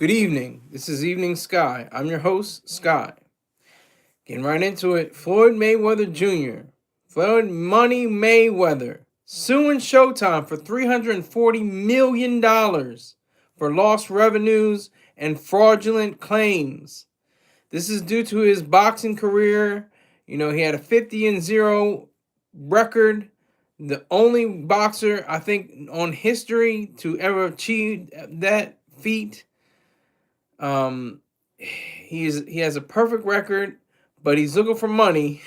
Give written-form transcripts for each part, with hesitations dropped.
Good evening. This is Evening Sky. I'm your host, Sky. Getting right into it. Floyd Mayweather Jr., Floyd Money Mayweather, suing Showtime for $340 million for lost revenues and fraudulent claims. This is due to his boxing career. He had a 50-0 record. The only boxer, I think, on history to ever achieve that feat. He has a perfect record, but he's looking for money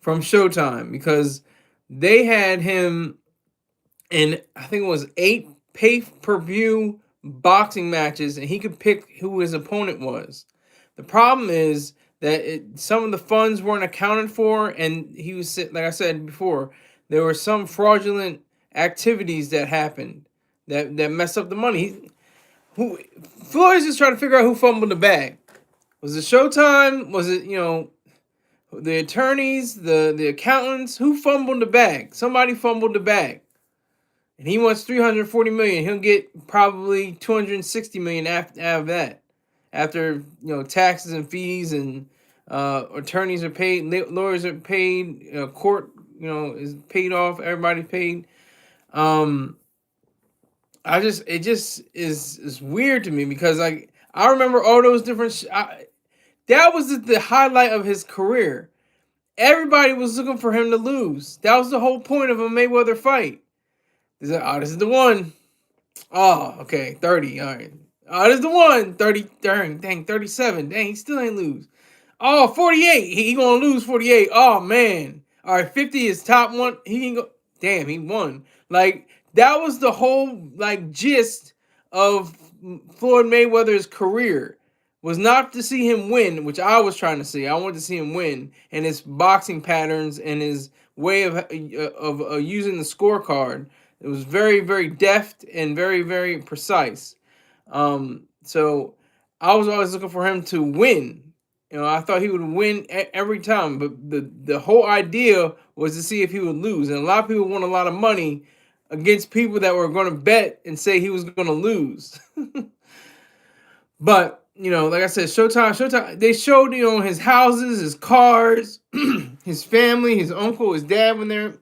from Showtime because they had him in, I think it was 8 pay-per-view boxing matches, and he could pick who his opponent was. The problem is that some of the funds weren't accounted for, and he was, like I said before, there were some fraudulent activities that happened that messed up the money. Who Floyd's just trying to figure out who fumbled the bag. Was it Showtime? Was it, the attorneys, the accountants? Who fumbled the bag? Somebody fumbled the bag. And he wants $340 million. He'll get probably $260 million out of that. After, taxes and fees and attorneys are paid, lawyers are paid, court, is paid off, everybody's paid. It just is weird to me because I remember all those different. That was the highlight of his career. Everybody was looking for him to lose. That was the whole point of a Mayweather fight. This is the one. Oh, okay, 30. All right. Oh, this is the one. 30. Dang, 37. Dang, he still ain't lose. Oh, 48. He gonna lose 48. Oh man. All right, 50 is top one. He ain't go. Damn, he won. That was the whole gist of Floyd Mayweather's career, was not to see him win, which I was trying to see. I wanted to see him win, and his boxing patterns and his way of using the scorecard. It was very, very deft and very, very precise. So I was always looking for him to win. I thought he would win every time, but the whole idea was to see if he would lose. And a lot of people won a lot of money against people that were going to bet and say he was going to lose. But, like I said, Showtime, they showed, his houses, his cars, his family, his uncle, his dad when they're,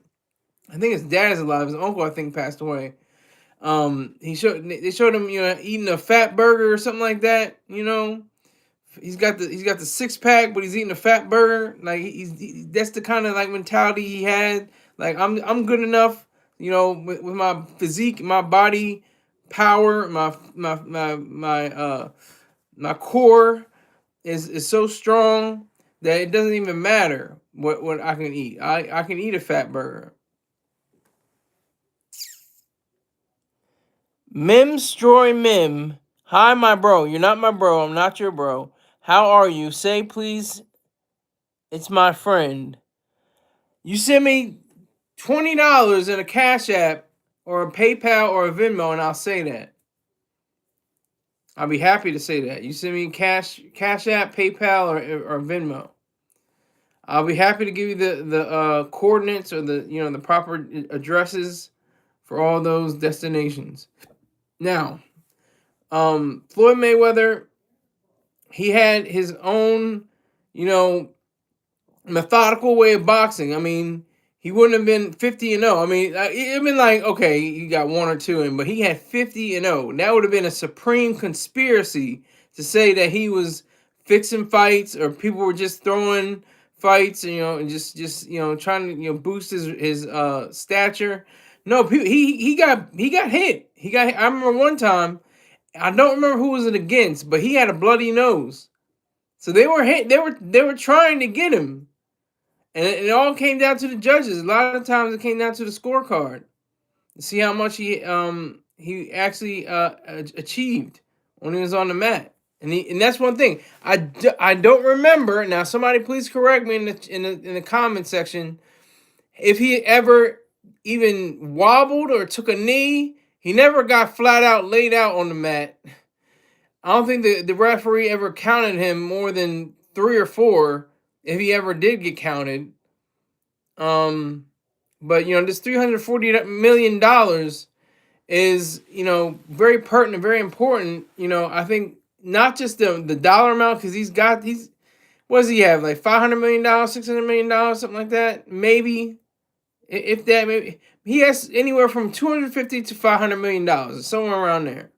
I think his dad is alive. His uncle, I think, passed away. They showed him, eating a fat burger or something like that. He's got the 6-pack, but he's eating a fat burger. That's the kind of mentality he had. I'm good enough, with my physique, my body power, my core is so strong that it doesn't even matter what I can eat. I can eat a fat burger. Mimstroy Mim. Hi, my bro. You're not my bro. I'm not your bro. How are you? Say, please, it's my friend. You send me $20 in a Cash App or a PayPal or a Venmo, and I'll say that. I'll be happy to say that. You send me Cash App, PayPal, or Venmo. I'll be happy to give you the coordinates or the proper addresses for all those destinations. Now, Floyd Mayweather, he had his own, methodical way of boxing. I mean, he wouldn't have been 50-0. I mean, it'd been okay, you got 1 or 2 in, but he had 50-0. That would have been a supreme conspiracy to say that he was fixing fights or people were just throwing fights, and just trying to boost his stature. No, he got hit. I remember one time, I don't remember who was it against, but he had a bloody nose. So they were hit. They were trying to get him, and it all came down to the judges. A lot of times it came down to the scorecard to see how much he actually achieved when he was on the mat. And that's one thing I don't remember. Now somebody please correct me in the comment section if he ever even wobbled or took a knee. He never got flat out laid out on the mat. I don't think the referee ever counted him more than 3 or 4, if he ever did get counted. But this $340 million is very pertinent, very important. I think not just the dollar amount, because he's what does he have, like $500 million, $600 million, something like that, maybe, if that, maybe he has anywhere from 250 to $500 million, somewhere around there.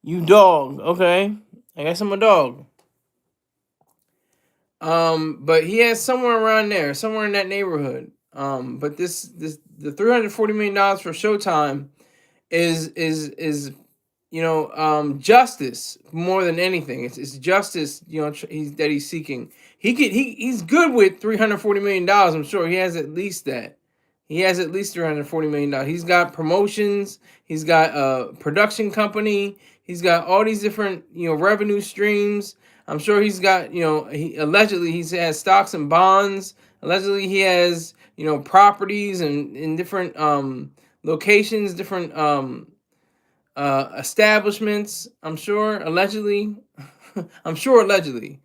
You dog, okay? I guess I'm a dog. But he has somewhere around there, somewhere in that neighborhood. But the $340 million for Showtime is justice more than anything. It's justice, that he's seeking. He's good with $340 million. I'm sure he has at least that. He has at least $340 million. He's got promotions. He's got a production company. He's got all these different revenue streams. I'm sure he's got he allegedly he has stocks and bonds. Allegedly he has properties and in different locations, different establishments. I'm sure allegedly. I'm sure allegedly.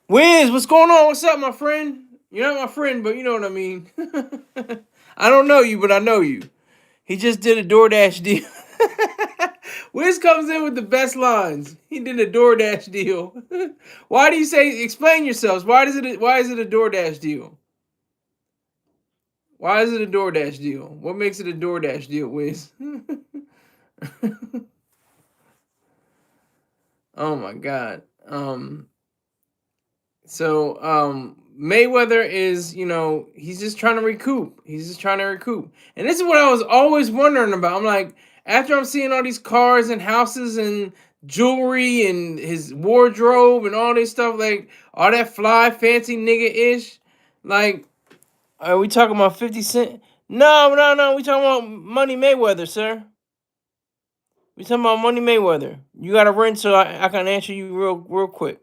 Wiz, what's going on? What's up, my friend? You're not my friend, but you know what I mean. I don't know you, but I know you. He just did a DoorDash deal. Wiz comes in with the best lines. He did a DoorDash deal. Why do you say? Explain yourselves. Why is it a DoorDash deal? Why is it a DoorDash deal? What makes it a DoorDash deal, Wiz? Oh my God. So Mayweather is, he's just trying to recoup. He's just trying to recoup. And this is what I was always wondering about. I'm like, after I'm seeing all these cars and houses and jewelry and his wardrobe and all this stuff, like all that fly fancy nigga ish, like, are we talking about 50 Cent? No. We talking about Money Mayweather, sir. We talking about Money Mayweather. You got to run so I can answer you real quick.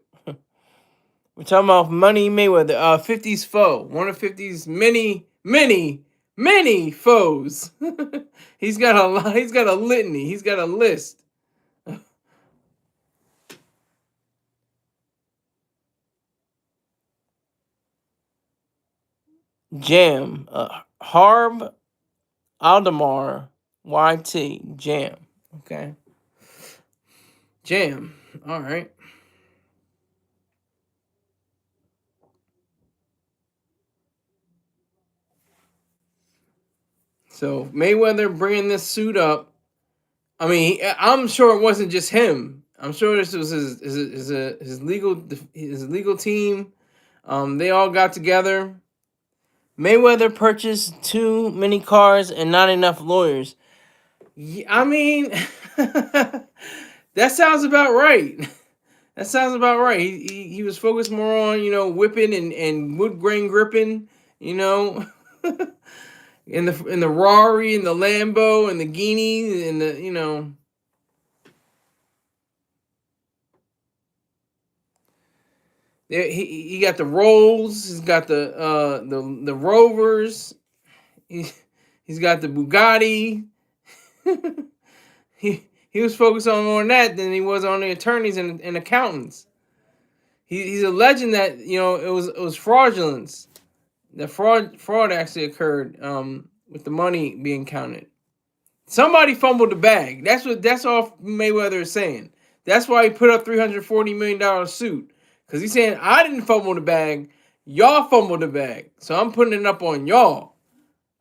We're talking about Money Mayweather, 50's foe, one of 50's many foes. He's got a lot. He's got a litany. He's got a list. Jam, Harb Aldemar, YT, Jam. Okay. Jam. All right. So Mayweather bringing this suit up. I mean, I'm sure it wasn't just him. I'm sure this was his legal team. They all got together. Mayweather purchased too many cars and not enough lawyers. Yeah, I mean, that sounds about right. That sounds about right. He was focused more on whipping and wood grain gripping, you know, in the Rari and the Lambo and the Guinea and the. He got the Rolls. He's got the Rovers. He's got the Bugatti. he was focused on more on that than he was on the attorneys and accountants. He's alleging that it was fraudulence. The fraud actually occurred with the money being counted. Somebody fumbled the bag. That's all Mayweather is saying. That's why he put up $340 million suit. Because he's saying, I didn't fumble the bag. Y'all fumbled the bag. So I'm putting it up on y'all.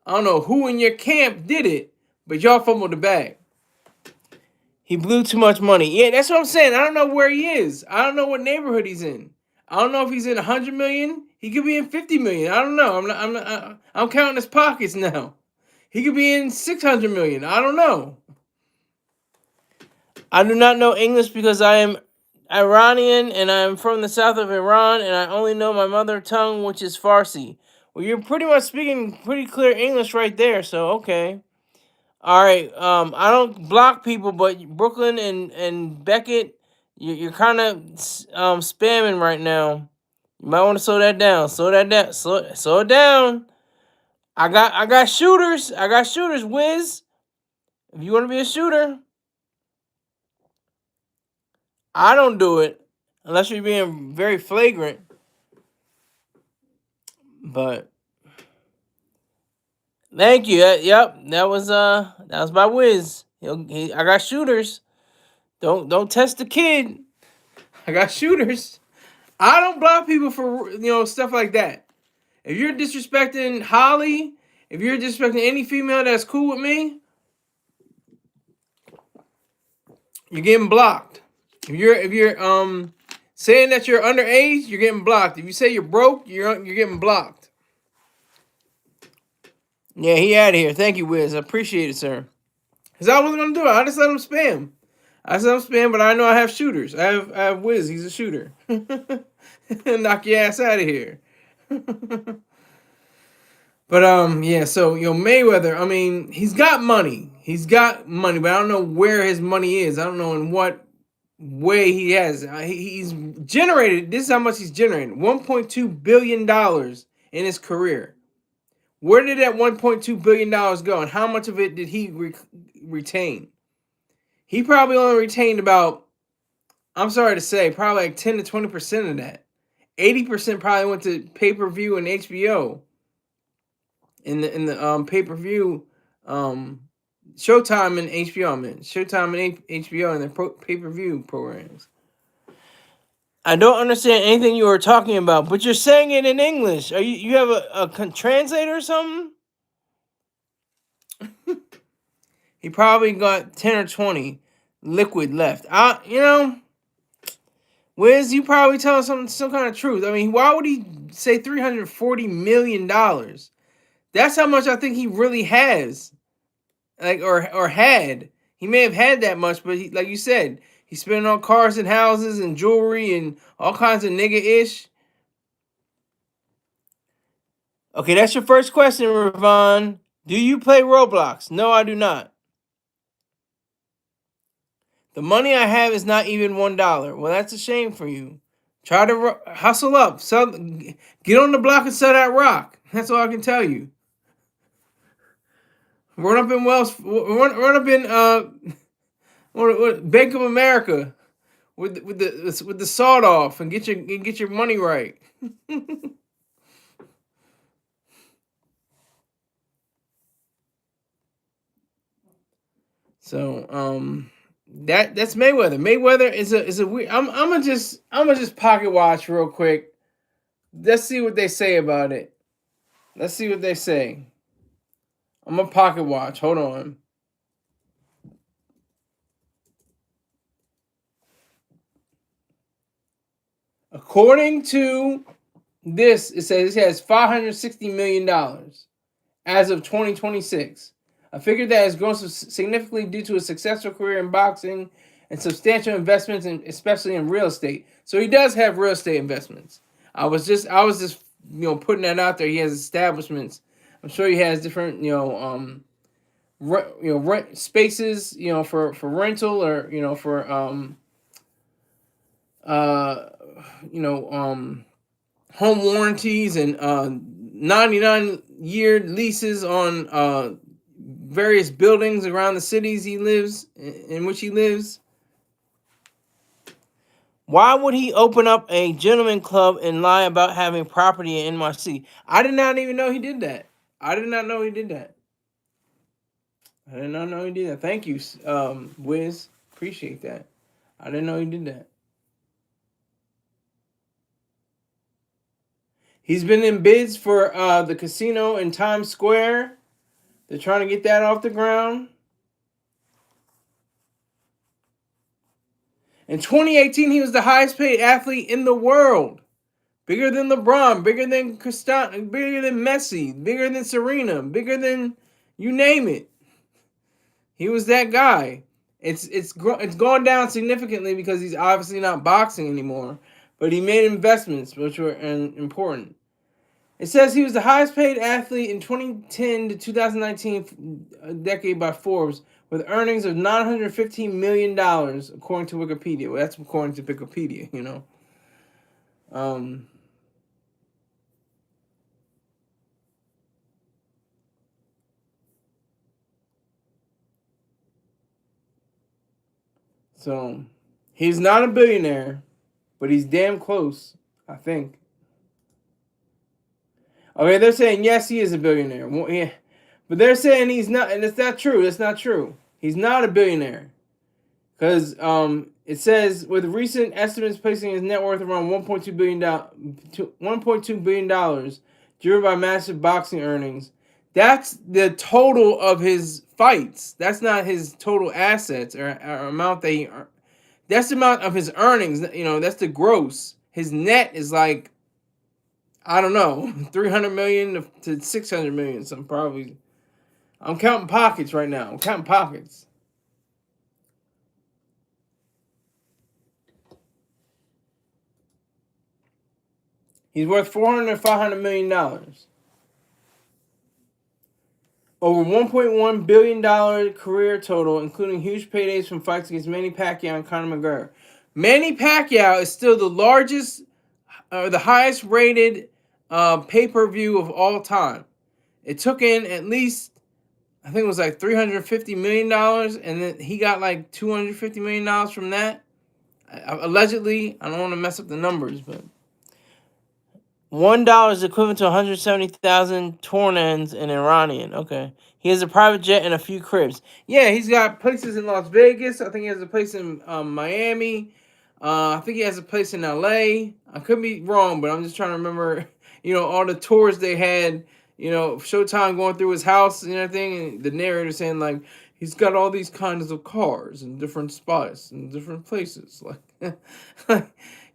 I don't know who in your camp did it, but y'all fumbled the bag. He blew too much money. Yeah, that's what I'm saying. I don't know where he is. I don't know what neighborhood he's in. I don't know if he's in 100 million. He could be in 50 million. I don't know. I'm counting his pockets now. He could be in 600 million. I don't know. I do not know English because I am Iranian and I am from the south of Iran and I only know my mother tongue, which is Farsi. Well, you're pretty much speaking pretty clear English right there, so okay. All right. I don't block people, but Brooklyn and Beckett, you're kind of spamming right now. You might want to slow that down. Slow it down. I got shooters. I got shooters, Wiz. If you want to be a shooter, I don't do it unless you're being very flagrant. But thank you. Yep, that was by Wiz. I got shooters. Don't test the kid. I got shooters. I don't block people for stuff like that. If you're disrespecting Holly, if you're disrespecting any female that's cool with me, you're getting blocked. If you're saying that you're underage, you're getting blocked. If you say you're broke, you're getting blocked. Yeah, he out of here. Thank you, Wiz. I appreciate it, sir. Cause I wasn't gonna do it. I just let him spam. I said I'm spam, but I know I have shooters. I have Wiz. He's a shooter. Knock your ass out of here. But yeah. So Mayweather. I mean, he's got money. He's got money, but I don't know where his money is. I don't know in what way he has. He's generated. This is how much he's generated: $1.2 billion in his career. Where did that $1.2 billion go, and how much of it did he retain? He probably only retained about, I'm sorry to say, probably like 10 to 20% of that. 80% probably went to pay-per-view and HBO. In the pay-per-view, Showtime and HBO, man. Showtime and HBO and their pay-per-view programs. I don't understand anything you are talking about, but you're saying it in English. Are you have a translator or something? He probably got 10 or 20 liquid left. Wiz, you probably telling some kind of truth. I mean, why would he say $340 million? That's how much I think he really has. Like, or had. He may have had that much, but like you said, he's spending on cars and houses and jewelry and all kinds of nigga-ish. Okay, that's your first question, Ravon. Do you play Roblox? No, I do not. The money I have is not even $1. Well, that's a shame for you. Try to hustle up. Get on the block and sell that rock. That's all I can tell you. Run up in Bank of America with the sawed off and get your money right. So that's Mayweather. Mayweather is a weird. I'm gonna just pocket watch real quick. Let's see what they say about it. Let's see what they say. I'm gonna pocket watch. Hold on. According to this, it says it has $560 million as of 2026. A figure that has grown significantly due to a successful career in boxing and substantial investments, especially in real estate. So he does have real estate investments. I was just putting that out there. He has establishments. I'm sure he has different rent spaces for rental or for home warranties and 99-year leases on various buildings around the cities in which he lives. Why would he open up a gentleman club and lie about having property in NYC? I did not even know he did that. I did not know he did that. Thank you, Wiz. Appreciate that. I didn't know he did that. He's been in bids for the casino in Times Square. They're trying to get that off the ground. In 2018, he was the highest paid athlete in the world. Bigger than LeBron, bigger than Cristiano, bigger than Messi, bigger than Serena, bigger than you name it. He was that guy. It's gone down significantly because he's obviously not boxing anymore. But he made investments, which were important. It says he was the highest paid athlete in 2010 to 2019 decade by Forbes, with earnings of $915 million, according to Wikipedia. Well, that's according to Wikipedia, So, he's not a billionaire, but he's damn close, I think. Okay, they're saying, yes, he is a billionaire. Well, yeah. But they're saying he's not, and it's not true. That's not true. He's not a billionaire. Because it says with recent estimates placing his net worth around $1.2 billion, driven by massive boxing earnings. That's the total of his fights. That's not his total assets or amount that he. That's the amount of his earnings. That's the gross. His net is like, I don't know, 300 million to 600 million. So I'm counting pockets right now. I'm counting pockets. He's worth $400 to $500 million. Over $1.1 billion career total, including huge paydays from fights against Manny Pacquiao and Conor McGregor. Manny Pacquiao is still the largest, the highest rated pay-per-view of all time. It took in at least, I think it was like $350 million, and then he got like $250 million from that. Allegedly, I don't want to mess up the numbers, but $1 is equivalent to 170,000 Tornans in Iranian. Okay. He has a private jet and a few cribs. Yeah, he's got places in Las Vegas. I think he has a place in Miami. I think he has a place in LA. I could be wrong, but I'm just trying to remember, all the tours they had, Showtime going through his house and everything, and the narrator saying, like, he's got all these kinds of cars in different spots and different places. Like,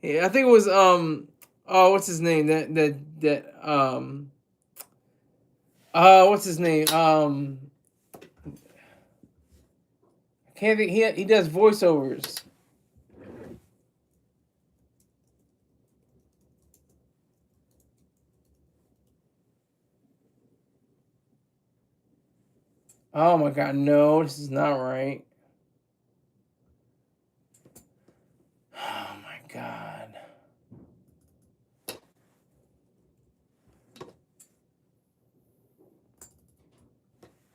yeah, I think it was, oh, what's his name? What's his name? I can't think. He does voiceovers. Oh my God, no, this is not right. Oh my God.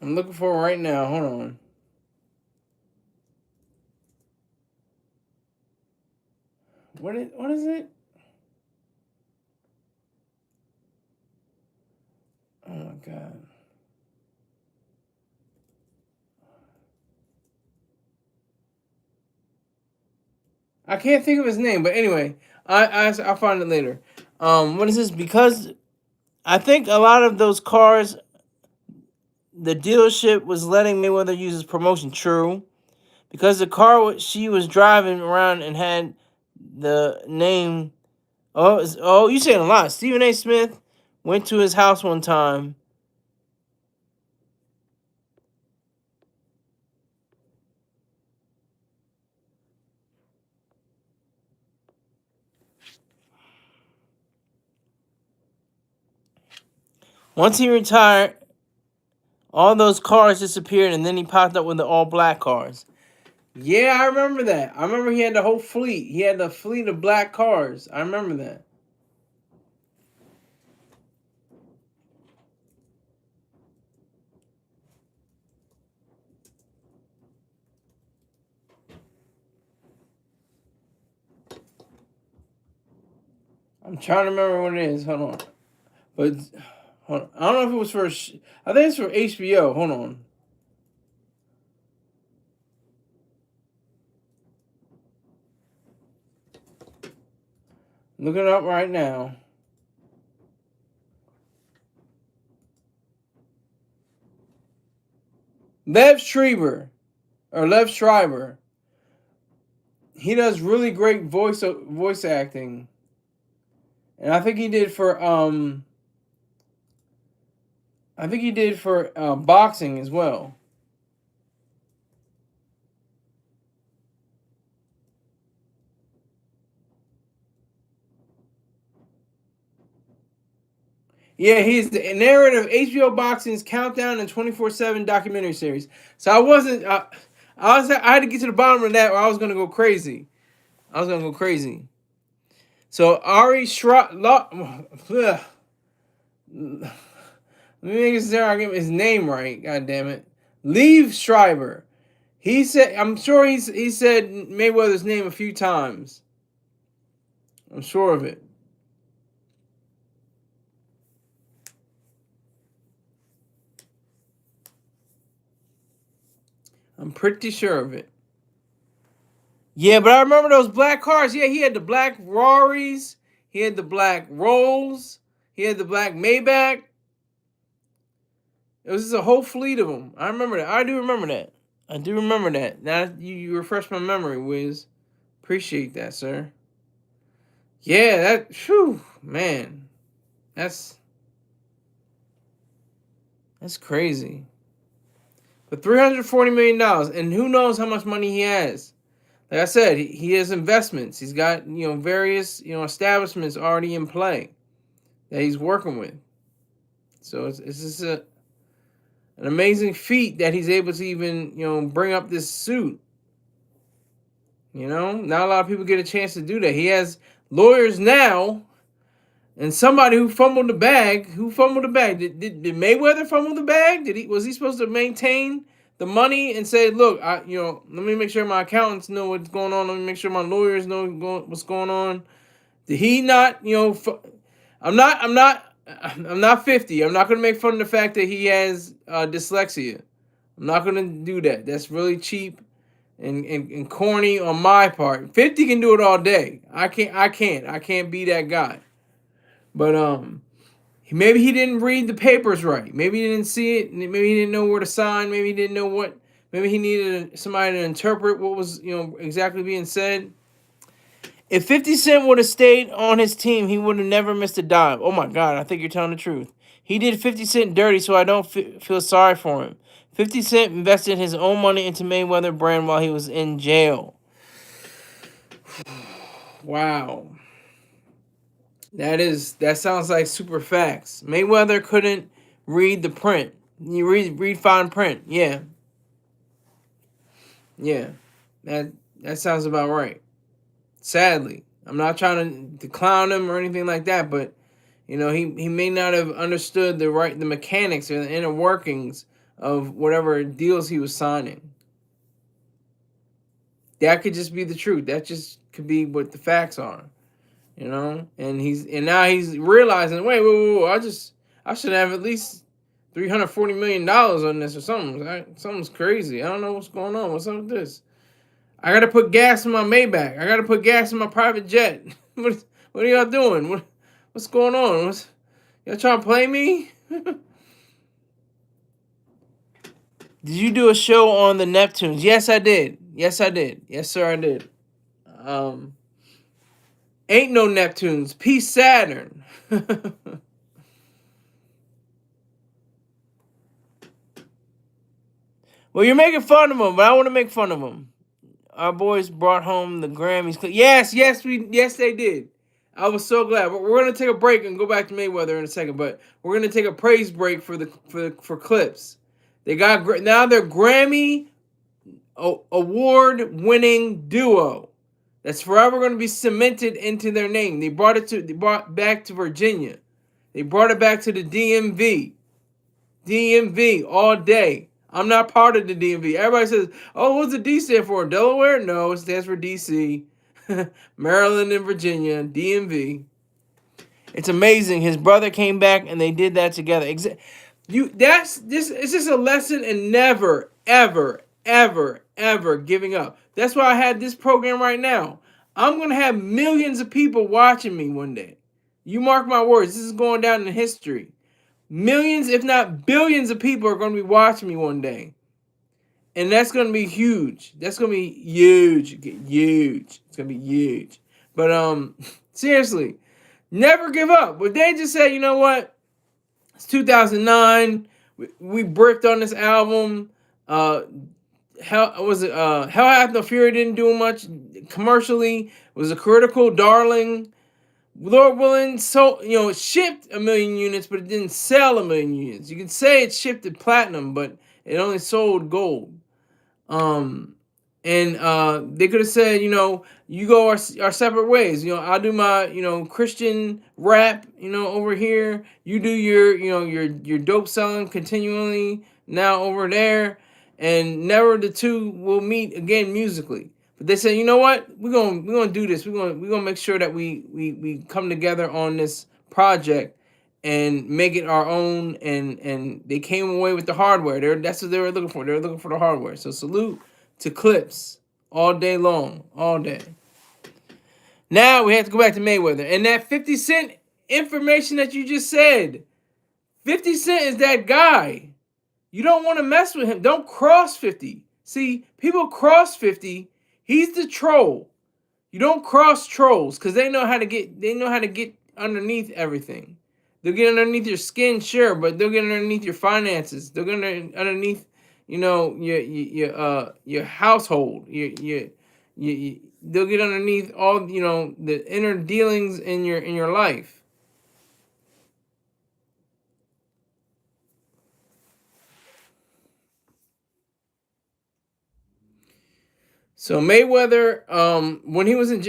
I'm looking for it right now. Hold on. What is it? Oh my God. I can't think of his name, but anyway, I'll find it later. What is this? Because I think a lot of those cars, the dealership was letting Mayweather use his promotion. True. Because the car she was driving around and had the name. Oh, you saying a lot. Stephen A. Smith went to his house one time. Once he retired, all those cars disappeared, and then he popped up with the all-black cars. Yeah, I remember that. I remember he had the whole fleet. He had the fleet of black cars. I remember that. I'm trying to remember what it is. Hold on. But hold on. I don't know if it was for. I think it's for HBO. Hold on. Look it up right now. Lev Schreiber. He does really great voice acting. And I think he did for boxing as well. Yeah, he's the narrator of HBO Boxing's Countdown and 24/7 documentary series. So I wasn't. I had to get to the bottom of that, or I was gonna go crazy. So Ari Shra. Let me make sure I get his name right. God damn it, Lev Schreiber. He said. I'm sure he said Mayweather's name a few times. I'm sure of it. I'm pretty sure of it. Yeah, but I remember those black cars. Yeah, he had the black Rarries. He had the black Rolls. He had the black Maybach. It was just a whole fleet of them. I remember that. I do remember that. I do remember that. Now you refresh my memory, Wiz. Appreciate that, sir. Yeah, that. Whew, man, that's crazy. But $340 million, and who knows how much money he has. Like I said, he has investments. He's got various establishments already in play that he's working with. So it's just an amazing feat that he's able to even bring up this suit. Not a lot of people get a chance to do that. He has lawyers now, and somebody who fumbled the bag. Who fumbled the bag? Did Mayweather fumble the bag? Was he supposed to maintain the money and say, "Look, let me make sure my accountants know what's going on. Let me make sure my lawyers know what's going on." Did he not? I'm not 50. I'm not gonna make fun of the fact that he has dyslexia. I'm not gonna do that. That's really cheap and corny on my part. 50 can do it all day. I can't be that guy. But maybe he didn't read the papers right. Maybe he didn't see it. Maybe he didn't know where to sign. Maybe he didn't know what. Maybe he needed somebody to interpret what was exactly being said. If 50 Cent would have stayed on his team, he would have never missed a dime. Oh my God, I think you're telling the truth. He did 50 Cent dirty, so I don't feel sorry for him. 50 Cent invested his own money into Mayweather brand while he was in jail. Wow. That sounds like super facts. Mayweather couldn't read the print. You read fine print. Yeah. Yeah. That sounds about right. Sadly. I'm not trying to clown him or anything like that, but he may not have understood the mechanics or the inner workings of whatever deals he was signing. That could just be the truth. That just could be what the facts are. And now he's realizing, wait, I should have at least $340 million on this or something. Something's crazy. I don't know what's going on. What's up with this? I gotta put gas in my Maybach. I gotta put gas in my private jet. What are y'all doing? What's going on? Y'all trying to play me? Did you do a show on the Neptunes? Yes, I did. Yes, sir, I did. Ain't no Neptunes. Peace, Saturn. Well, you're making fun of them, but I want to make fun of them. Our boys brought home the Grammys. Yes, they did. I was so glad. But we're gonna take a break and go back to Mayweather in a second. But we're gonna take a praise break for clips. They're Grammy award-winning duo that's forever going to be cemented into their name. They brought back to Virginia. They brought it back to the DMV. DMV all day. I'm not part of the DMV. Everybody says, "Oh, what's the D stand for? Delaware?" No, it stands for DC, Maryland and Virginia. DMV. It's amazing. His brother came back and they did that together. It's just a lesson in never, ever, ever, ever giving up. That's why I had this program right now. I'm going to have millions of people watching me one day. You mark my words. This is going down in history. Millions, if not billions of people are going to be watching me one day. And that's going to be huge. That's going to be huge. Huge. It's going to be huge. But seriously, never give up. But they just said, you know what? It's 2009. We bricked on this album. Hell Hath No Fury didn't do much commercially. It was a critical darling. Lord willing, it shipped 1 million units, but it didn't sell 1 million units. You can say it shipped to platinum, but it only sold gold. And they could have said, you go our separate ways. I'll do my, Christian rap, over here. You do your dope selling continually now over there, and never the two will meet again musically. But they said, you know what? We're gonna do this. We're gonna make sure that we come together on this project, and make it our own, and they came away with the hardware. That's what they were looking for. They were looking for the hardware. So salute to Clips all day long, all day. Now we have to go back to Mayweather and that 50 Cent information that you just said. 50 Cent is that guy. You don't want to mess with him. Don't cross 50. See, people cross 50. He's the troll. You don't cross trolls because they know how to get underneath everything. They'll get underneath your skin, sure, but they'll get underneath your finances. They'll get underneath, your household. They'll get underneath all the inner dealings in your life. So Mayweather, when he was in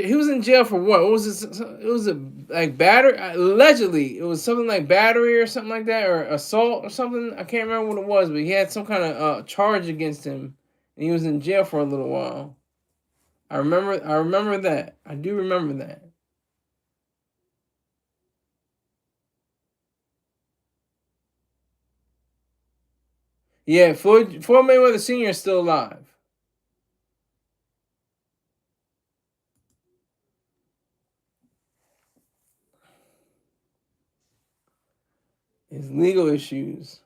jail for what? What was this? It was a like battery. Allegedly, it was something like battery or something like that, or assault or something. I can't remember what it was, but he had some kind of charge against him, and he was in jail for a little while. I remember that. I do remember that. Yeah, Floyd Mayweather Sr. is still alive. His legal issues.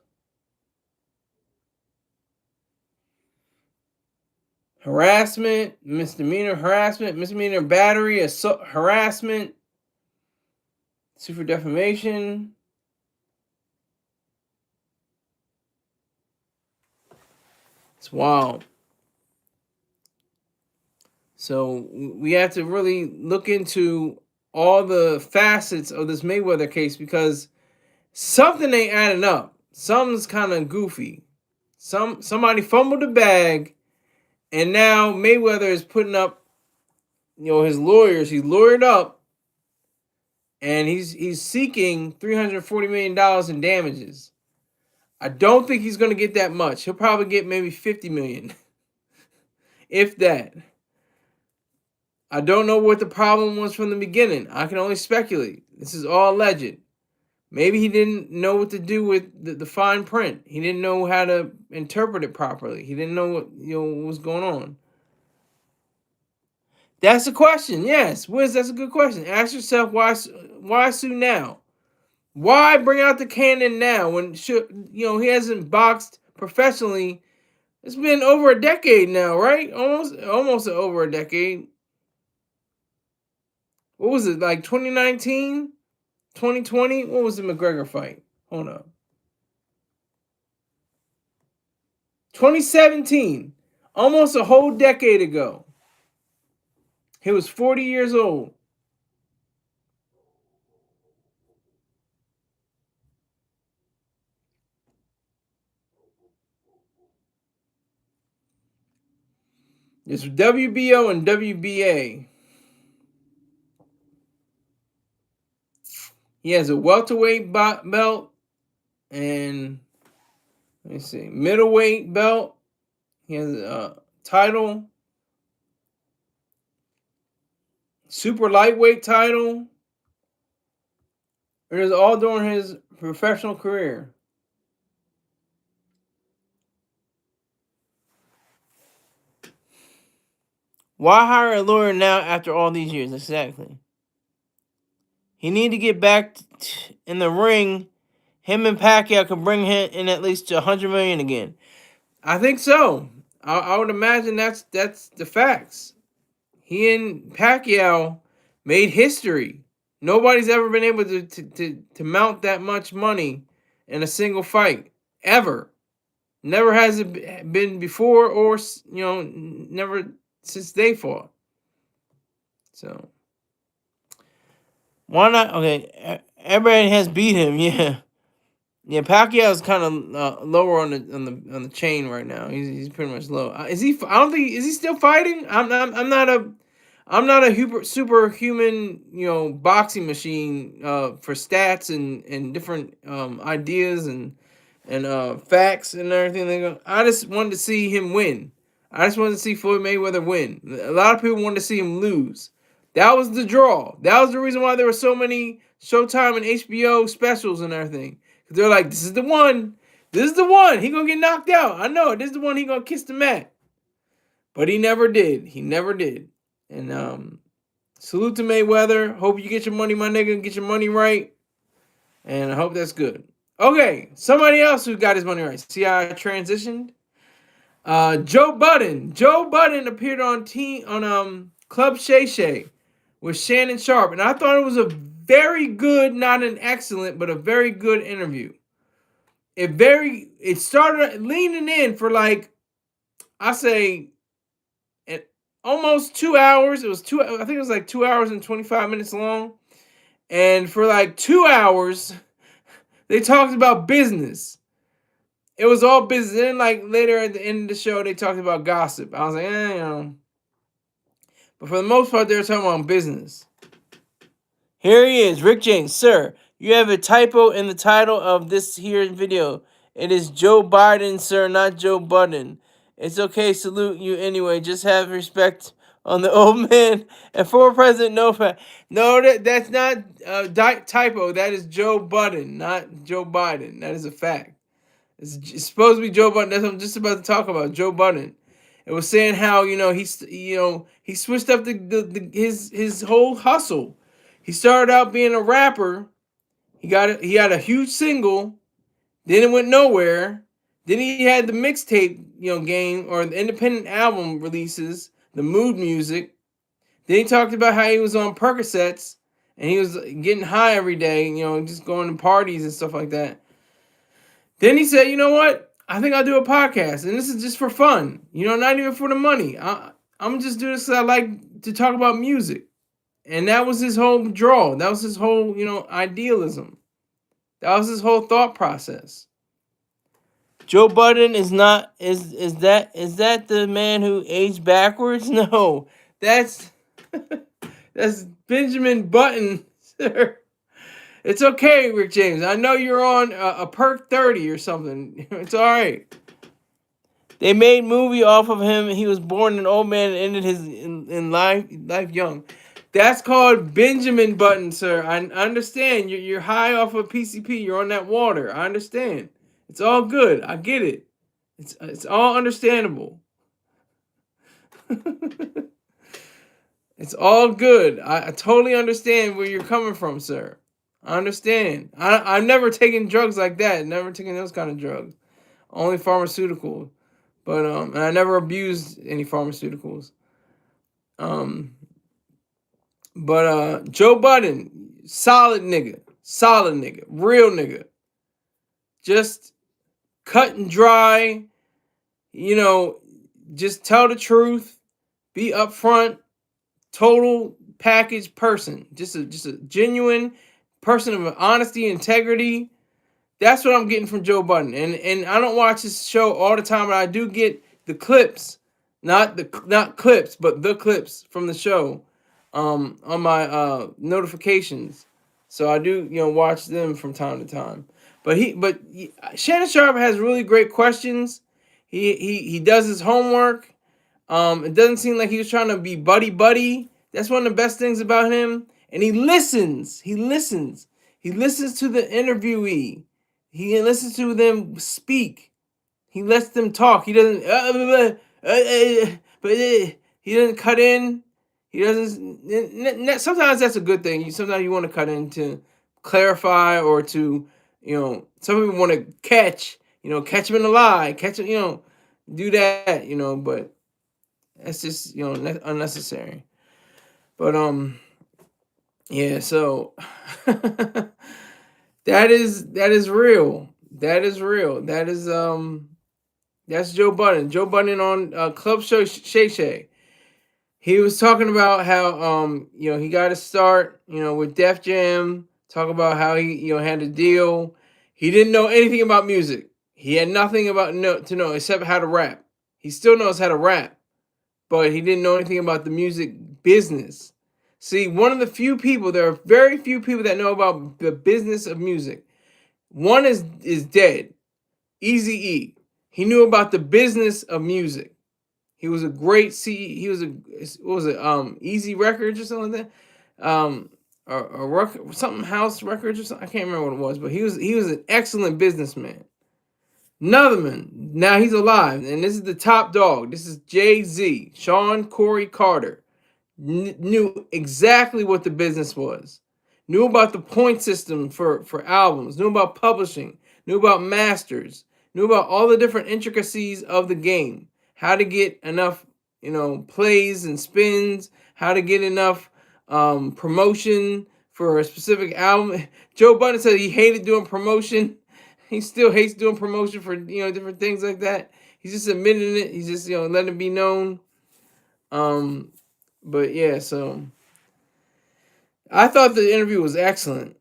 Harassment, misdemeanor battery, assault, harassment, sue for defamation. It's wild. So we have to really look into all the facets of this Mayweather case because something ain't adding up. Something's kind of goofy. Somebody fumbled the bag, and now Mayweather is putting up, his lawyers. He's lawyered up, and he's seeking $340 million in damages. I don't think he's going to get that much. He'll probably get maybe $50 million, if that. I don't know what the problem was from the beginning. I can only speculate. This is all alleged. Maybe he didn't know what to do with the fine print. He didn't know how to interpret it properly. He didn't know what was going on. That's a question. Yes, Wiz, that's a good question. Ask yourself why sue now? Why bring out the cannon now when he hasn't boxed professionally? It's been over a decade now, right? Almost over a decade. What was it, like 2019, 2020? What was the McGregor fight? Hold up. 2017, almost a whole decade ago. He was 40 years old. It's WBO and WBA. He has a welterweight belt and let me see, middleweight belt. He has a title, super lightweight title. It is all during his professional career. Why hire a lawyer now after all these years? Exactly. He need to get back in the ring. Him and Pacquiao could bring him in at least $100 million again. I think so. I would imagine that's the facts. He and Pacquiao made history. Nobody's ever been able to mount that much money in a single fight ever. Never has it been before, or never since they fought. So why not? Okay, everybody has beat him. Yeah. Pacquiao's kind of lower on the chain right now. He's pretty much low. Is he? I don't think. Is he still fighting? I'm not a superhuman boxing machine for stats and different ideas and facts and everything. I just wanted to see him win. I just wanted to see Floyd Mayweather win. A lot of people wanted to see him lose. That was the draw. That was the reason why there were so many Showtime and HBO specials and everything. Because they're like, this is the one. This is the one. He gonna get knocked out. I know it. This is the one he gonna kiss the mat. But he never did. He never did. And salute to Mayweather. Hope you get your money, my nigga. Get your money right. And I hope that's good. Okay, somebody else who got his money right. See how I transitioned? Joe Budden. Joe Budden appeared on Club Shay Shay with Shannon Sharpe, and I thought it was a very good, not an excellent, but a very good interview. It started leaning in for like, I say, almost 2 hours. I think it was like 2 hours and 25 minutes long, and for like 2 hours, they talked about business. It was all business. And then, like, later at the end of the show, they talked about gossip. I was like, you know. But for the most part, they were talking about business. Here he is, Rick James. Sir, you have a typo in the title of this here video. It is Joe Biden, sir, not Joe Budden. It's okay, salute you anyway. Just have respect on the old man and former president. No, that's not typo. That is Joe Budden, not Joe Biden. That is a fact. It's supposed to be Joe Budden. That's what I'm just about to talk about. Joe Budden. It was saying how he switched up his whole hustle. He started out being a rapper. He had a huge single. Then it went nowhere. Then he had the mixtape game or the independent album releases, the mood music. Then he talked about how he was on Percocets and he was getting high every day. Just going to parties and stuff like that. Then he said, you know what? I think I'll do a podcast. And this is just for fun. Not even for the money. I'm just doing this because I like to talk about music. And that was his whole draw. That was his whole, idealism. That was his whole thought process. Joe Budden is not, is that the man who aged backwards? No. That's Benjamin Button, sir. It's okay, Rick James. I know you're on a perk 30 or something. It's all right. They made movie off of him. He was born an old man and ended his in life young. That's called Benjamin Button, sir. I understand. You're high off of PCP. You're on that water. I understand. It's all good. I get it. It's all understandable. It's all good. I totally understand where you're coming from, sir. I understand. I've never taken drugs like that. Never taken those kind of drugs. Only pharmaceutical. But and I never abused any pharmaceuticals. But Joe Budden, solid nigga, real nigga. Just cut and dry. Just tell the truth. Be upfront. Total package person. Just a genuine person of honesty, integrity. That's what I'm getting from Joe Budden. And I don't watch this show all the time, but I do get the clips, not clips, but the clips from the show on my notifications. So I do watch them from time to time. But Shannon Sharpe has really great questions. He does his homework. It doesn't seem like he was trying to be buddy. That's one of the best things about him. And he listens. He listens to the interviewee. He listens to them speak. He lets them talk. He doesn't. He doesn't cut in. He doesn't. Sometimes that's a good thing. Sometimes you want to cut in to clarify or to, some people want to catch him in a lie, catch him, do that, but that's just, unnecessary. But, yeah, so that is real. That is real. That's Joe Budden. Joe Budden on Club Show Shay Shay. He was talking about how he got to start with Def Jam. Talk about how he had a deal. He didn't know anything about music. He had nothing to know except how to rap. He still knows how to rap, but he didn't know anything about the music business. See, one of the few people, there are very few people that know about the business of music. One is dead, Eazy-E. He knew about the business of music. He was a great he was a, what was it, Easy Records or something like that, or something House Records or something. I can't remember what it was, but he was an excellent businessman. Another man, now he's alive, and this is the top dog. This is Jay-Z, Sean Corey Carter. Knew exactly what the business was, knew about the point system for albums, knew about publishing, knew about masters, knew about all the different intricacies of the game, how to get enough, plays and spins, how to get enough promotion for a specific album. Joe Budden said he hated doing promotion. He still hates doing promotion for different things like that. He's just admitting it. He's just letting it be known. But yeah, so I thought the interview was excellent.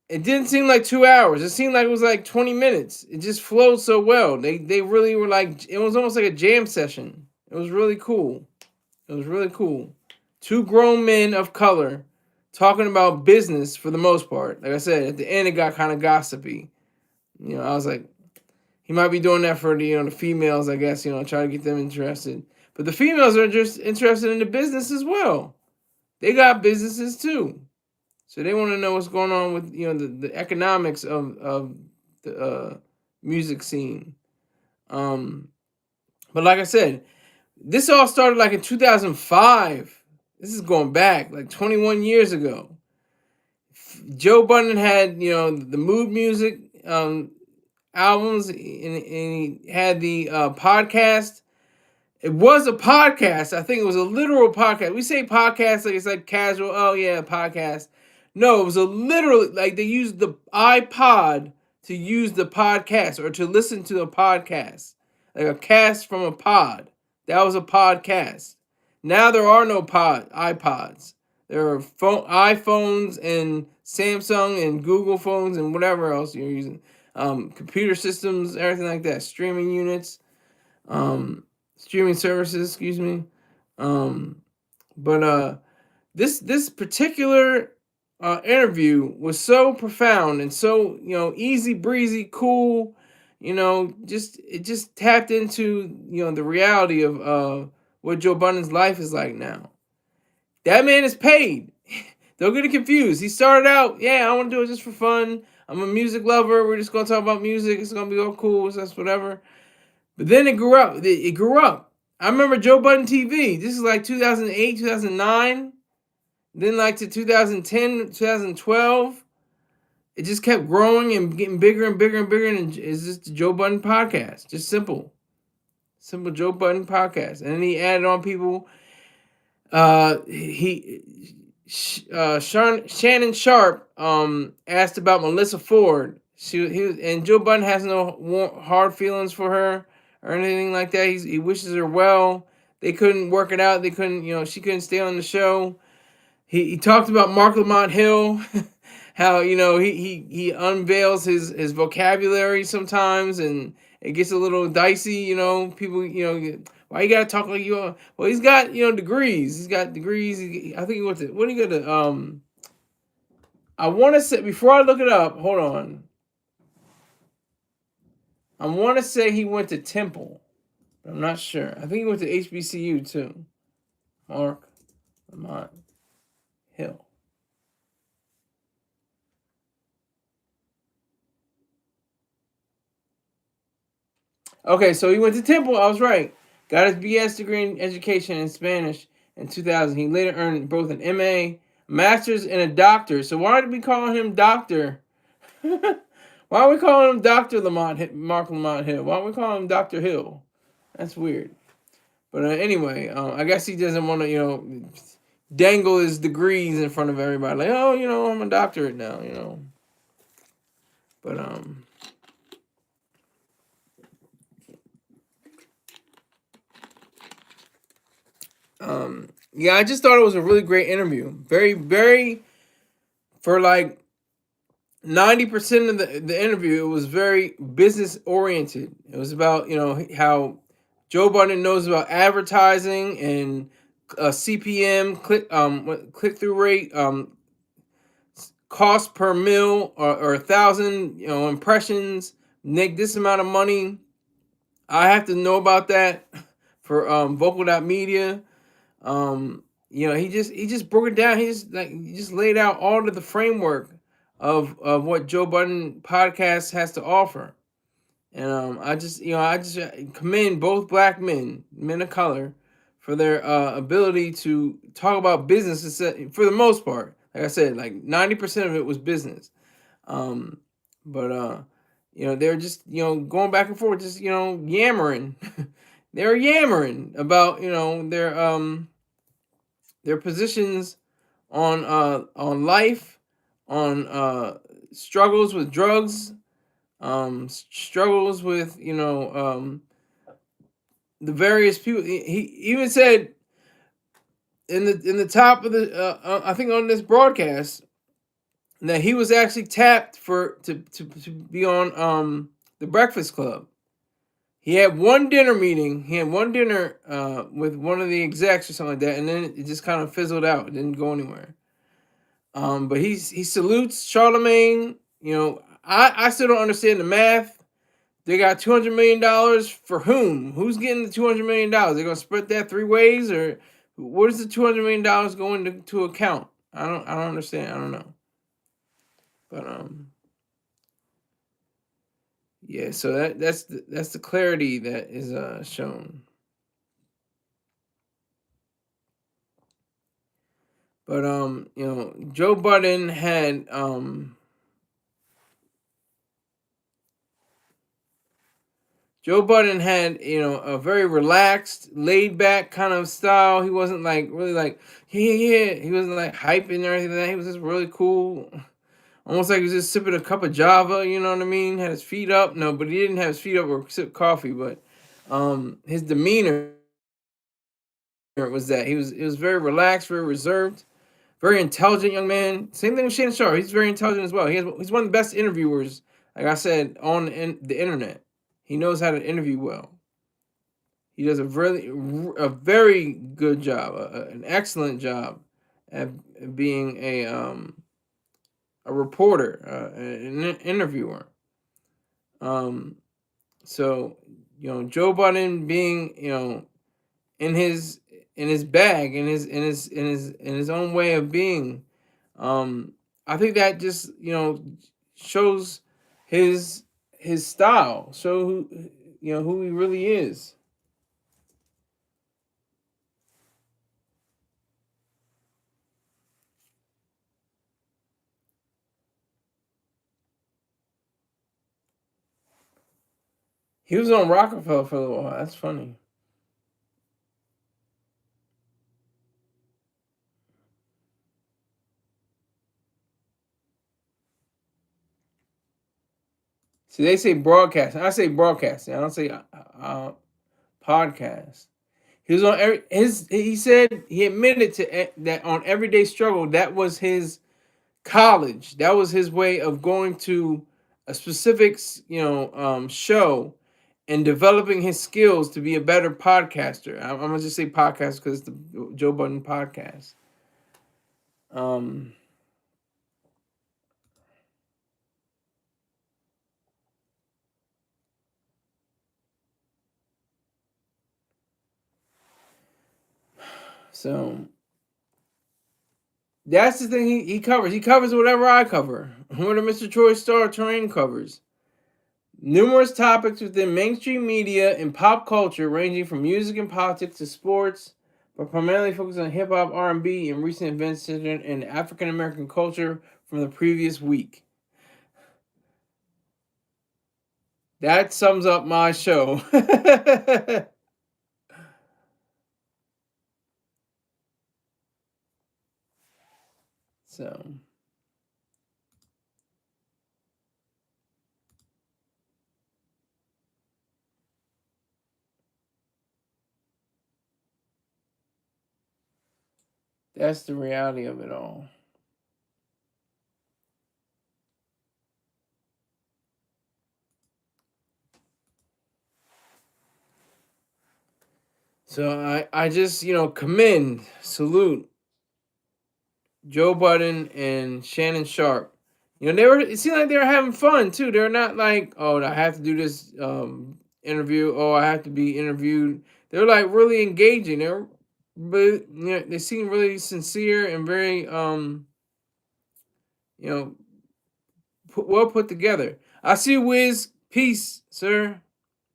It didn't seem like 2 hours. It seemed like it was like 20 minutes. It just flowed so well. They really were like, it was almost like a jam session. It was really cool. It was really cool. Two grown men of color talking about business for the most part. Like I said, at the end it got kind of gossipy. I was like, he might be doing that for the females, I guess, try to get them interested. But the females are just interested in the business as well. They got businesses too. So they want to know what's going on with the economics of the music scene. But like I said, this all started like in 2005. This is going back like 21 years ago. Joe Budden had the mood music albums, and he had the podcast. It was a podcast. I think it was a literal podcast. We say podcast like it's like casual. Oh yeah, podcast. No, it was a literal, like they used the iPod to use the podcast or to listen to a podcast. Like a cast from a pod. That was a podcast. Now there are no iPods. There are iPhones and Samsung and Google phones and whatever else you're using. Computer systems, everything like that. Streaming units. Streaming services, excuse me. But this particular interview was so profound and so easy breezy, cool. It just tapped into the reality of what Joe Budden's life is like now. That man is paid. Don't get it confused. He started out, yeah, I want to do it just for fun. I'm a music lover. We're just gonna talk about music. It's gonna be all cool. That's whatever. But then it grew up. It grew up. I remember Joe Budden TV. This is like 2008, 2009. Then like to 2010, 2012. It just kept growing and getting bigger and bigger and bigger. And it's just the Joe Budden podcast. Just simple. Simple Joe Budden podcast. And then he added on people. Shannon Sharpe asked about Melissa Ford. And Joe Budden has no hard feelings for her or anything like that. He wishes her well. They couldn't work it out. They couldn't, she couldn't stay on the show. He talked about Mark Lamont Hill, how he unveils his vocabulary sometimes, and it gets a little dicey. People why you gotta talk like you are? Well, he's got degrees. He's got degrees. I think he went to what did he go to? I want to say before I look it up. Hold on. I want to say he went to Temple, but I'm not sure. I think he went to HBCU too. Mark Lamont Hill. Okay, so he went to Temple. I was right. Got his BS degree in education in Spanish in 2000. He later earned both an MA, master's, and a doctor. So why did we call him Doctor? Why are we calling him Dr. Mark Lamont Hill? Why don't we call him Dr. Hill? That's weird. But anyway, I guess he doesn't want to, dangle his degrees in front of everybody. Like, oh, I'm a doctorate now, But, yeah, I just thought it was a really great interview. Very, very, for like 90% of the interview, it was very business oriented. It was about, how Joe Budden knows about advertising and CPM, click through rate, cost per mil or 1,000, impressions, make this amount of money. I have to know about that for Vocal.media. He just broke it down. He just laid out all of the framework of what Joe Budden podcast has to offer. And I just commend both black men of color, for their ability to talk about business for the most part. Like I said, like 90% of it was business. Um, but they're just going back and forth, just yammering. They're yammering about their positions on life, on struggles with drugs, struggles with the various people. He even said in the top of the I think on this broadcast that he was actually tapped to be on the Breakfast Club. He had one dinner meeting. He had one dinner with one of the execs or something like that, and then it just kind of fizzled out. It didn't go anywhere. But he salutes Charlemagne. I still don't understand the math. They got $200 million for whom? Who's getting the $200 million? They're gonna split that three ways, or what is the $200 million going to account? I don't understand. I don't know. But yeah. So that's the clarity that is shown. But Joe Budden had a very relaxed, laid back kind of style. He wasn't like really like, yeah. He wasn't like hyping or anything like that. He was just really cool. Almost like he was just sipping a cup of Java, you know what I mean? Had his feet up. No, but he didn't have his feet up or sip coffee, but his demeanor was that it was very relaxed, very reserved, very intelligent young man. Same thing with Shannon Sharpe. He's very intelligent as well. He's one of the best interviewers, like I said, on the internet. He knows how to interview well. He does a very good job, an excellent job at being a reporter, an interviewer. So Joe Budden being in his bag, in his own way of being, I think that just shows his style, show who he really is. He was on Rockefeller for a little while. That's funny. See, they say broadcasting. I say broadcasting. I don't say podcast. He was on He said he admitted to that on Everyday Struggle. That was his college. That was his way of going to a specific show and developing his skills to be a better podcaster. I'm gonna just say podcast because it's the Joe Budden podcast. So that's the thing he covers. He covers whatever I cover. Whatever Mr. Troy Star Terrain covers. Numerous topics within mainstream media and pop culture, ranging from music and politics to sports, but primarily focused on hip hop, R&B, and recent events centered in African American culture from the previous week. That sums up my show. So that's the reality of it all. So I just commend, salute Joe Budden and Shannon Sharpe. It seemed like they were having fun too. They're not like, oh, I have to do this interview. Oh, I have to be interviewed. they're like really engaging. But they seem really sincere and very you know well put together. I see you, Wiz. Peace, sir.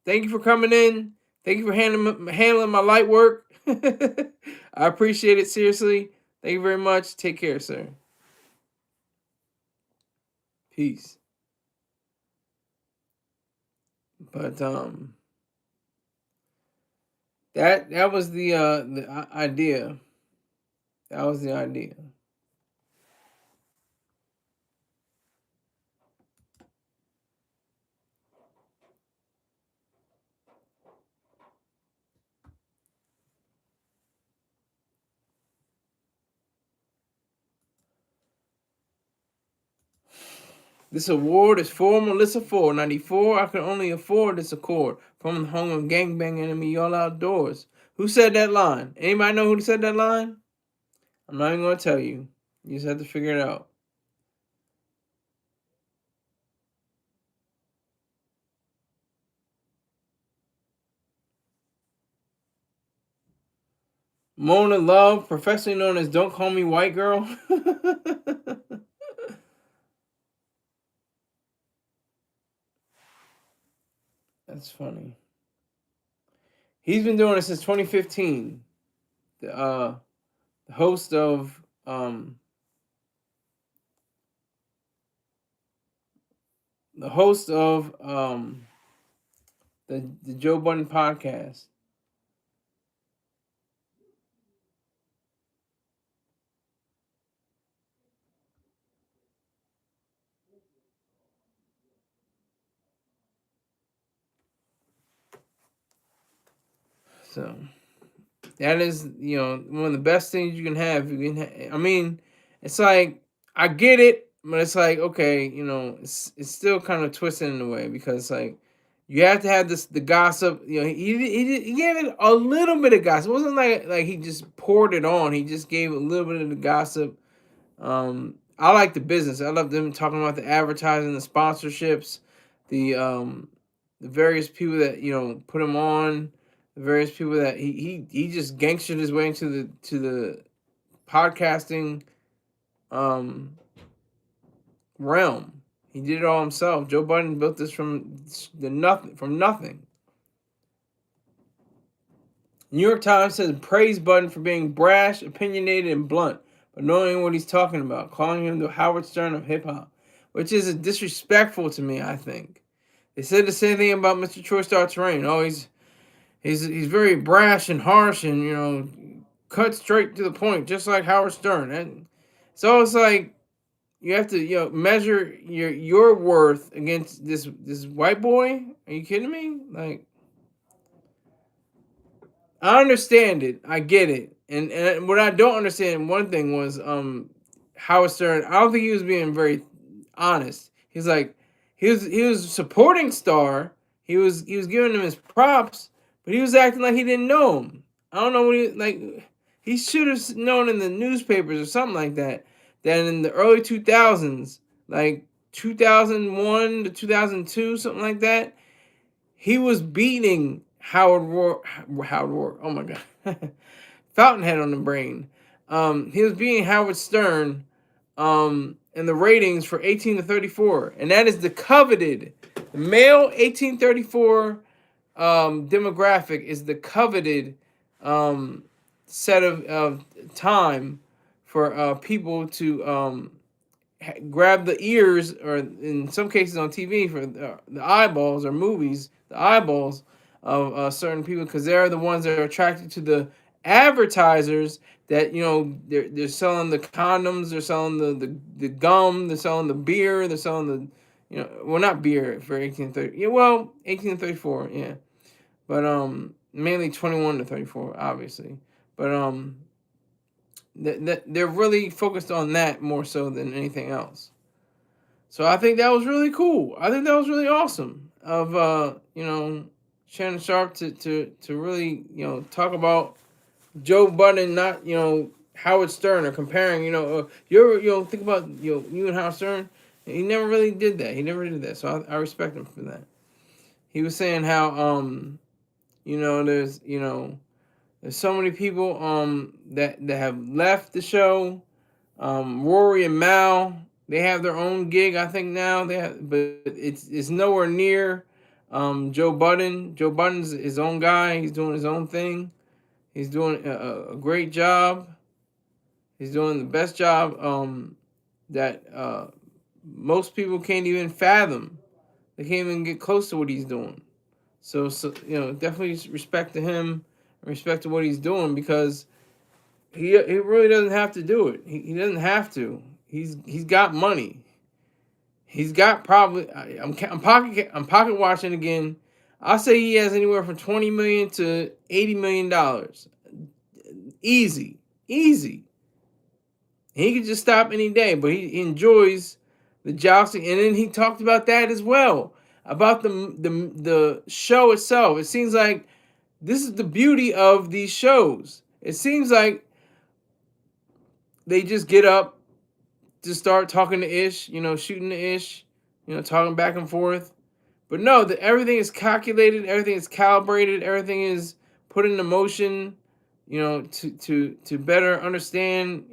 Thank you for coming in. Thank you for handling my light work. I appreciate it seriously. Thank you very much. Take care, sir. Peace. But that was the idea. That was the idea. This award is for Melissa Ford, 94. I can only afford this accord. From the home of gangbang enemy, all outdoors. Who said that line? Anybody know who said that line? I'm not even going to tell you. You just have to figure it out. Mona Love, professionally known as Don't Call Me White Girl. That's funny. He's been doing it since 2015. The host of the host of the Joe Budden podcast. So that is, one of the best things you can have. I mean, it's like I get it, but it's like okay, it's still kind of twisted in a way because like you have to have the gossip. He gave it a little bit of gossip. It wasn't like he just poured it on. He just gave a little bit of the gossip. I like the business. I love them talking about the advertising, the sponsorships, the various people that put him on, the various people that he just gangstered his way into the podcasting realm. He did it all himself. Joe Budden built this from nothing. New York Times says praise Budden for being brash, opinionated, and blunt, but knowing what he's talking about, calling him the Howard Stern of hip hop, which is disrespectful to me. I think they said the same thing about Mr. Troy Star Terrain. Oh, he's very brash and harsh, and cut straight to the point, just like Howard Stern. And so it's like you have to measure your worth against this white boy. Are you kidding me? Like, I understand it. I get it. And what I don't understand, one thing was Howard Stern. I don't think he was being very honest. He's like he was supporting Star. He was giving him his props, but he was acting like he didn't know him. I don't know what he should have known in the newspapers or something like that. That in the early 2000s, like 2001 to 2002, something like that, he was beating Howard Rourke. Oh my God. Fountainhead on the brain. He was beating Howard Stern in the ratings for 18 to 34. And that is the coveted, the male 1834 demographic is the coveted set of time for people to grab the ears, or in some cases on TV for the eyeballs, or movies, the eyeballs of certain people, because they're the ones that are attracted to the advertisers that they're selling the condoms, they're selling the gum, they're selling the beer, they're selling the well, not beer for 1830, 1834, yeah, but mainly 21 to 34, obviously, but they're really focused on that more so than anything else. So I think that was really cool. I think that was really awesome of Shannon Sharpe to really talk about Joe Budden, not Howard Stern, or comparing you ever think about you and Howard Stern. He never really did that. He never did that. So I respect him for that. He was saying how There's there's so many people that have left the show. Rory and Mal, they have their own gig, I think now. But it's nowhere near Joe Budden. Joe Budden's his own guy. He's doing his own thing. He's doing a great job. He's doing the best job that most people can't even fathom. They can't even get close to what he's doing. So definitely respect to him, respect to what he's doing, because he really doesn't have to do it. He doesn't have to. He's got money. He's got probably. I'm pocket watching again. I'll say he has anywhere from $20 million to $80 million. Easy. He could just stop any day, but he enjoys the jousting. And then he talked about that as well, about the show itself. It seems like this is the beauty of these shows. It seems like they just get up to start talking to Ish, shooting the Ish, talking back and forth. But no, everything is calculated, everything is calibrated, everything is put into motion, to better understand,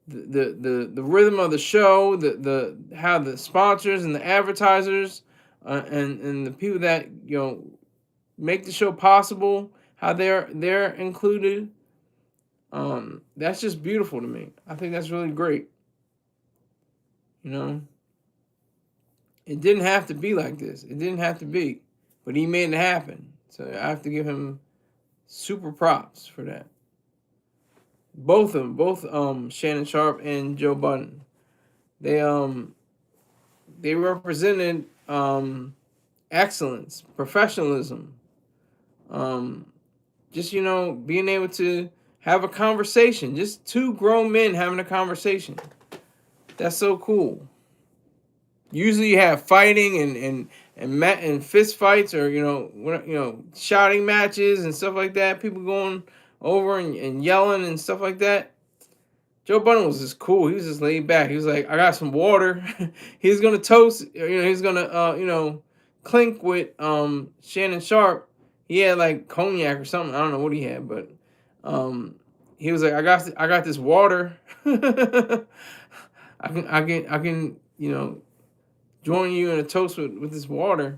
the rhythm of the show, the how the sponsors and the advertisers, and the people that make the show possible, how they're included. That's just beautiful to me. I think that's really great. It didn't have to be like this. It didn't have to be, but he made it happen. So I have to give him super props for that. Both of them, both Shannon Sharpe and Joe Budden, they represented excellence, professionalism, just being able to have a conversation, just two grown men having a conversation. That's so cool. Usually you have fighting and fist fights, or shouting matches and stuff like that. People going over and yelling and stuff like that. Joe Budden was just cool. He was just laid back. He was like, I got some water. He's gonna toast. He's gonna clink with Shannon Sharpe. He had like cognac or something. I don't know what he had, but he was like, I got this water. I can join you in a toast with this water.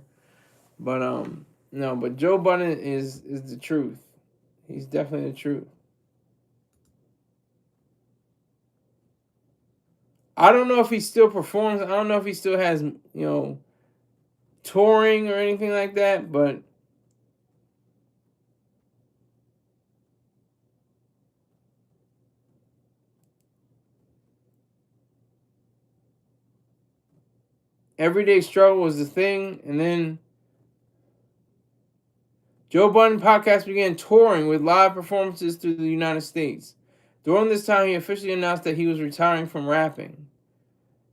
But no, but Joe Budden is the truth. He's definitely the truth. I don't know if he still performs. I don't know if he still has touring or anything like that, but Everyday Struggle was the thing, and then Joe Budden podcast began touring with live performances through the United States. During this time, he officially announced that he was retiring from rapping.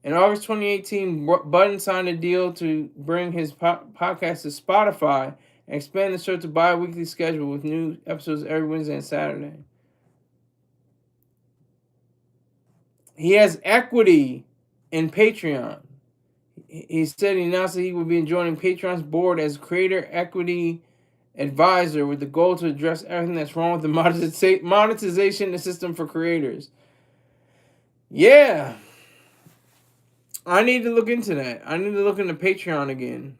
In August 2018, Budden signed a deal to bring his podcast to Spotify and expand the show to bi-weekly schedule with new episodes every Wednesday and Saturday. He has equity in Patreon. He said he announced that he would be joining Patreon's board as creator equity advisor with the goal to address everything that's wrong with the monetization system for creators. Yeah. I need to look into that. I need to look into Patreon again.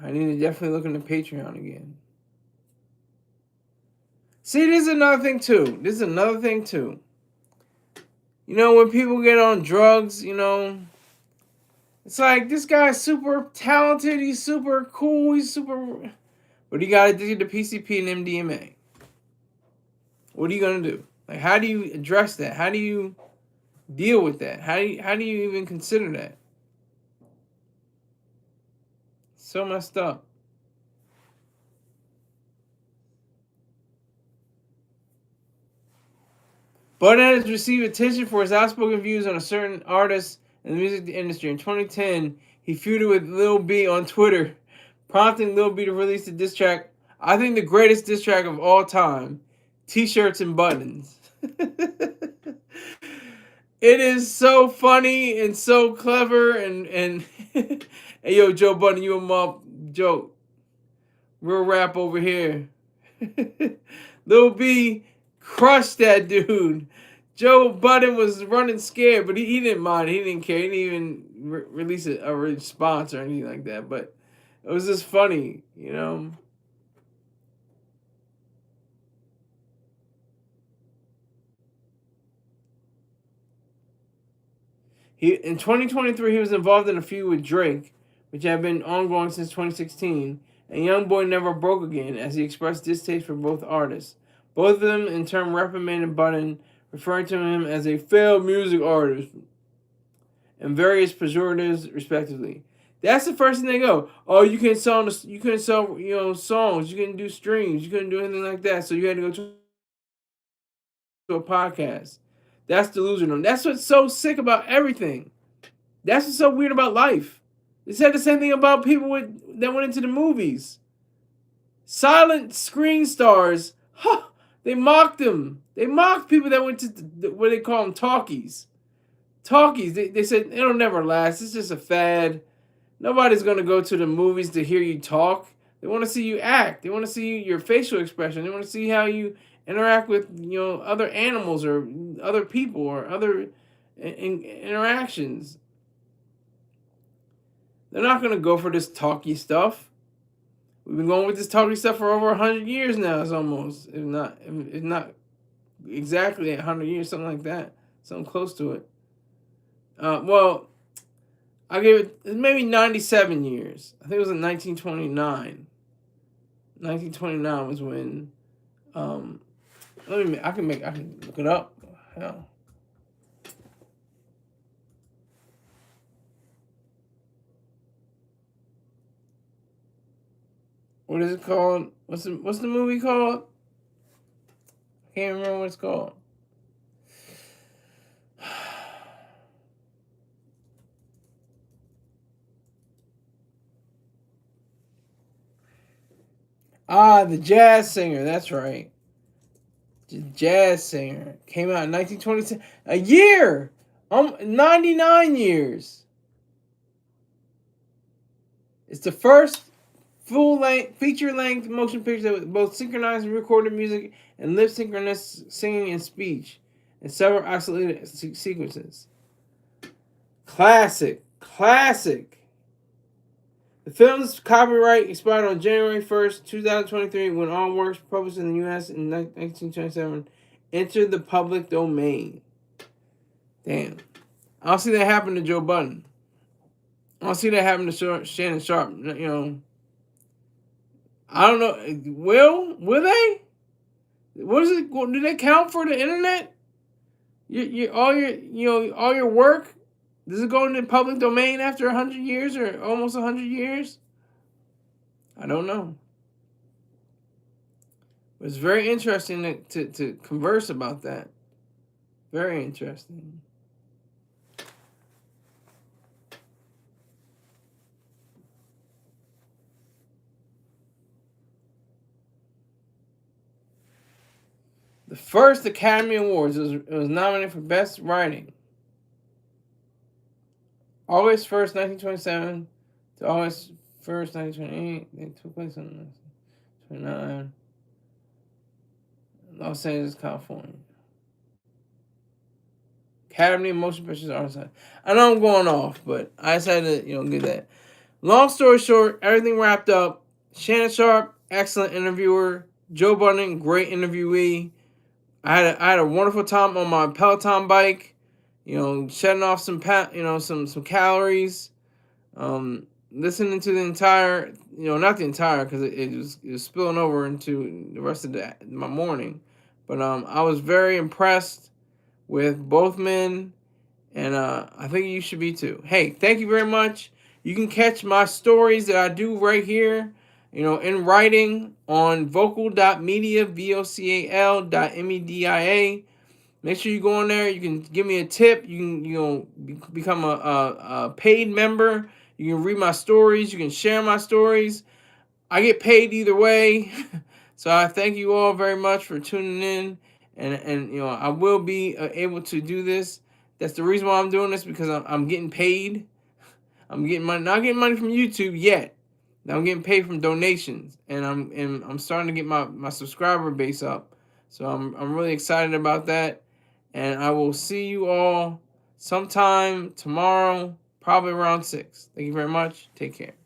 I need to definitely look into Patreon again. See, this is another thing too. When people get on drugs, it's like, this guy's super talented, he's super cool, but he got addicted to PCP and MDMA. What are you going to do? Like, how do you address that? How do you deal with that? How do you even consider that? So messed up. Budden has received attention for his outspoken views on a certain artist in the music industry. In 2010, he feuded with Lil B on Twitter, prompting Lil B to release the diss track, I think the greatest diss track of all time, T-shirts and buttons. It is so funny and so clever, and Hey, yo, Joe Budden, you a mob. Joe, real rap over here. Lil B crushed that dude. Joe Budden was running scared, but he didn't mind. He didn't care. He didn't even release a response or anything like that. But it was just funny, you know. He in 2023 he was involved in a feud with Drake, which had been ongoing since 2016. And YoungBoy never broke again, as he expressed distaste for both artists. Both of them, in turn, reprimanded Budden, referring to him as a failed music artist and various pejoratives, respectively. That's the first thing they go. Oh, you couldn't sell, songs, you couldn't do streams, you couldn't do anything like that, so you had to go to a podcast. That's delusional. That's what's so sick about everything. That's what's so weird about life. They said the same thing about people that went into the movies. Silent screen stars, they mocked them. They mocked people that went to what they call them talkies. Talkies, they said it'll never last. It's just a fad. Nobody's going to go to the movies to hear you talk. They want to see you act. They want to see your facial expression. They want to see how you interact with other animals or other people or other interactions. They're not going to go for this talky stuff. We've been going with this talky stuff for over 100 years now. It's almost, if not exactly 100 years, something like that. Something close to it. Well, I'll give it maybe 97 years. I think it was in 1929. 1929 was when, I can look it up. Hell. What is it called? What's the movie called? I can't remember what it's called. The Jazz Singer. That's right. The Jazz Singer came out in 1927. A year. 99 years. It's the first full-length, feature-length motion picture with both synchronized and recorded music and lip-synchronous singing and speech in several isolated sequences. Classic. The film's copyright expired on January 1st, 2023, when all works published in the U.S. in 1927 entered the public domain. Damn. I don't see that happen to Joe Budden. I don't see that happen to Shannon Sharpe. I don't know. Will they? What is it? Do they count for the internet? All your work. Does it go into the public domain after 100 years or almost 100 years? I don't know. But it's very interesting to converse about that. Very interesting. The first Academy Awards it was nominated for Best Writing. August 1st, 1927 to August 1st, 1928. They took place on 29. Los Angeles, California. Academy of Motion Pictures Arts. I know I'm going off, but I just had to, get that. Long story short, everything wrapped up. Shannon Sharpe, excellent interviewer. Joe Budden, great interviewee. I had a wonderful time on my Peloton bike. Shedding off some some calories. Listening to the entire, not the entire, because it was spilling over into the rest of my morning. But I was very impressed with both men, and I think you should be too. Hey, thank you very much. You can catch my stories that I do right here, in writing on vocal.media, vocal.media. Make sure you go on there. You can give me a tip. You can become a paid member. You can read my stories. You can share my stories. I get paid either way. So I thank you all very much for tuning in. And I will be able to do this. That's the reason why I'm doing this, because I'm getting paid. I'm getting money, not getting money from YouTube yet. Now I'm getting paid from donations, and I'm starting to get my subscriber base up. So I'm really excited about that, and I will see you all sometime tomorrow, probably around 6. Thank you very much. Take care.